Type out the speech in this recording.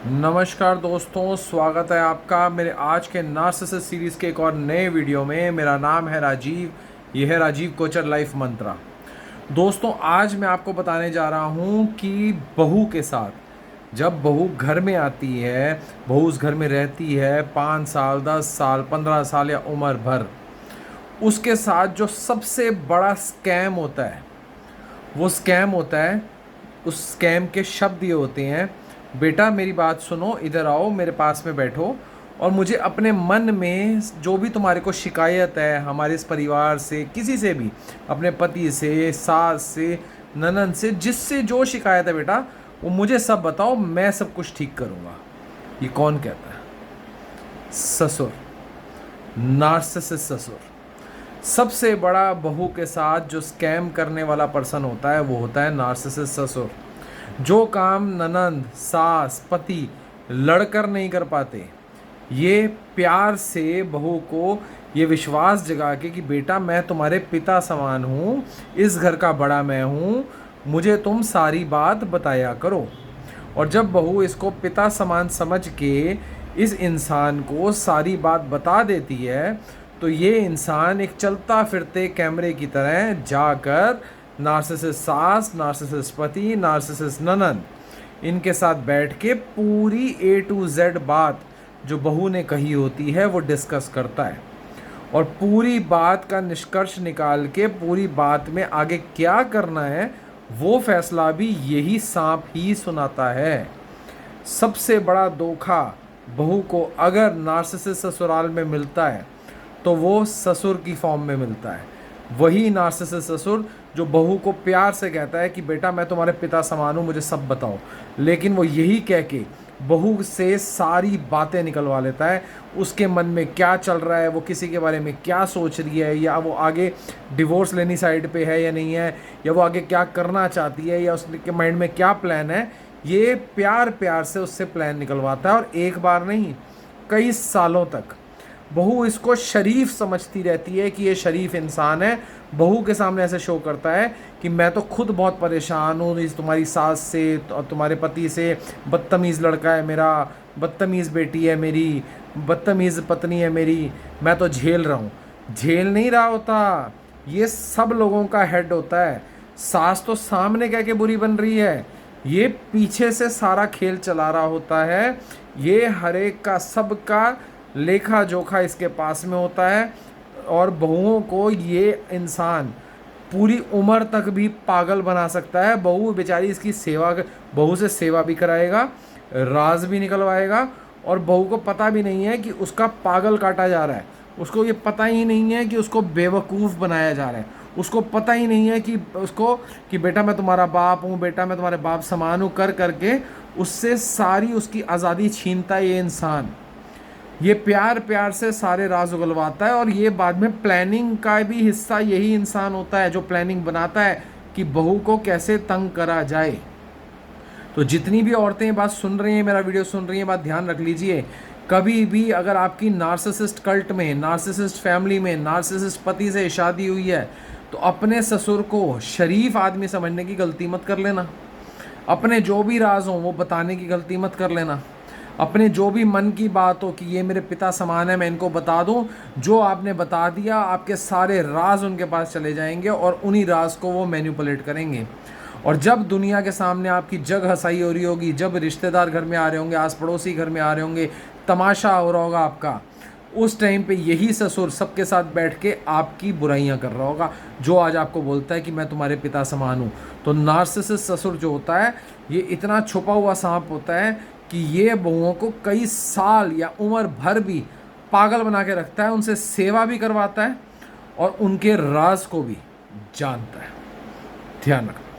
नमस्कार दोस्तों, स्वागत है आपका मेरे आज के नार्सिसिस्ट सीरीज़ के एक और नए वीडियो में। मेरा नाम है राजीव, यह है राजीव कोचर लाइफ मंत्रा। दोस्तों, आज मैं आपको बताने जा रहा हूँ कि बहू के साथ जब बहू घर में आती है, बहू उस घर में रहती है 5 साल, 10 साल, 15 साल या उम्र भर, उसके साथ जो सबसे बड़ा स्कैम होता है वो स्कैम होता है, उस स्कैम के शब्द ये होते हैं, बेटा मेरी बात सुनो, इधर आओ, मेरे पास में बैठो और मुझे अपने मन में जो भी तुम्हारे को शिकायत है हमारे इस परिवार से, किसी से भी, अपने पति से, सास से, ननद से, जिससे जो शिकायत है बेटा वो मुझे सब बताओ, मैं सब कुछ ठीक करूँगा। ये कौन कहता है? ससुर, नार्सिसिस्ट ससुर। सबसे बड़ा बहू के साथ जो स्कैम करने वाला पर्सन होता है वो होता है नार्सिसिस्ट ससुर। जो काम ननंद, सास, पति लड़कर नहीं कर पाते, ये प्यार से बहू को ये विश्वास जगा के कि बेटा मैं तुम्हारे पिता समान हूँ, इस घर का बड़ा मैं हूँ, मुझे तुम सारी बात बताया करो। और जब बहू इसको पिता समान समझ के इस इंसान को सारी बात बता देती है, तो ये इंसान एक चलता फिरते कैमरे की तरह जाकर नार्सिसिस्ट सास, नार्सिसिस्ट पति, नार्सिसिस्ट ननद, इनके साथ बैठ के पूरी A to Z बात जो बहू ने कही होती है वो डिस्कस करता है और पूरी बात का निष्कर्ष निकाल के पूरी बात में आगे क्या करना है वो फैसला भी यही सांप ही सुनाता है। सबसे बड़ा धोखा बहू को अगर नार्सिसिस्ट ससुराल में मिलता है तो वो ससुर की फॉर्म में मिलता है। वही नार्सिसिस्ट ससुर जो बहू को प्यार से कहता है कि बेटा मैं तुम्हारे पिता समान हूँ, मुझे सब बताओ, लेकिन वो यही कह के बहू से सारी बातें निकलवा लेता है। उसके मन में क्या चल रहा है, वो किसी के बारे में क्या सोच रही है, या वो आगे डिवोर्स लेनी साइड पे है या नहीं है, या वो आगे क्या करना चाहती है, या उसके माइंड में क्या प्लान है, ये प्यार प्यार से उससे प्लान निकलवाता है। और एक बार नहीं, कई सालों तक बहू इसको शरीफ समझती रहती है कि ये शरीफ इंसान है। बहू के सामने ऐसे शो करता है कि मैं तो खुद बहुत परेशान हूँ इस तुम्हारी सास से और तुम्हारे पति से, बदतमीज़ लड़का है मेरा, बदतमीज़ बेटी है मेरी, बदतमीज़ पत्नी है मेरी, मैं तो झेल रहा हूँ। झेल नहीं रहा होता, ये सब लोगों का हेड होता है। सास तो सामने कह के बुरी बन रही है, ये पीछे से सारा खेल चला रहा होता है। ये हर एक का, सबका लेखा जोखा इसके पास में होता है। और बहुओं को ये इंसान पूरी उम्र तक भी पागल बना सकता है। बहू बेचारी इसकी सेवा, बहू से सेवा भी कराएगा, राज भी निकलवाएगा, और बहू को पता भी नहीं है कि उसका पागल काटा जा रहा है। उसको ये पता ही नहीं है कि उसको बेवकूफ़ बनाया जा रहा है। उसको पता ही नहीं है कि उसको कि बेटा मैं तुम्हारा बाप हूँ, बेटा मैं तुम्हारे बाप समान हूँ, कर करके उससे सारी उसकी आज़ादी छीनता है ये इंसान। ये प्यार प्यार से सारे राज उगलवाता है। और ये बाद में प्लानिंग का भी हिस्सा यही इंसान होता है जो प्लानिंग बनाता है कि बहू को कैसे तंग करा जाए। तो जितनी भी औरतें ये बात सुन रही हैं, मेरा वीडियो सुन रही हैं, बात ध्यान रख लीजिए, कभी भी अगर आपकी नार्सिसिस्ट कल्ट में, नार्सिसिस्ट फैमिली में, नार्सिसिस्ट पति से शादी हुई है, तो अपने ससुर को शरीफ आदमी समझने की गलती मत कर लेना। अपने जो भी राज हों वो बताने की गलती मत कर लेना। अपने जो भी मन की बात हो कि ये मेरे पिता समान है, मैं इनको बता दूं, जो आपने बता दिया आपके सारे राज उनके पास चले जाएंगे और उन्हीं राज को वो मैनिपुलेट करेंगे। और जब दुनिया के सामने आपकी जग हंसाई हो रही होगी, जब रिश्तेदार घर में आ रहे होंगे, आस पड़ोसी घर में आ रहे होंगे, तमाशा हो रहा होगा आपका, उस टाइम पे यही ससुर सबके साथ बैठ के आपकी बुराइयां कर रहा होगा, जो आज आपको बोलता है कि मैं तुम्हारे पिता समान हूँ। तो नार्सिसिस्ट ससुर जो होता है ये इतना छुपा हुआ सांप होता है कि ये बहुओं को कई साल या उम्र भर भी पागल बना के रखता है, उनसे सेवा भी करवाता है और उनके राज को भी जानता है। ध्यान रखना।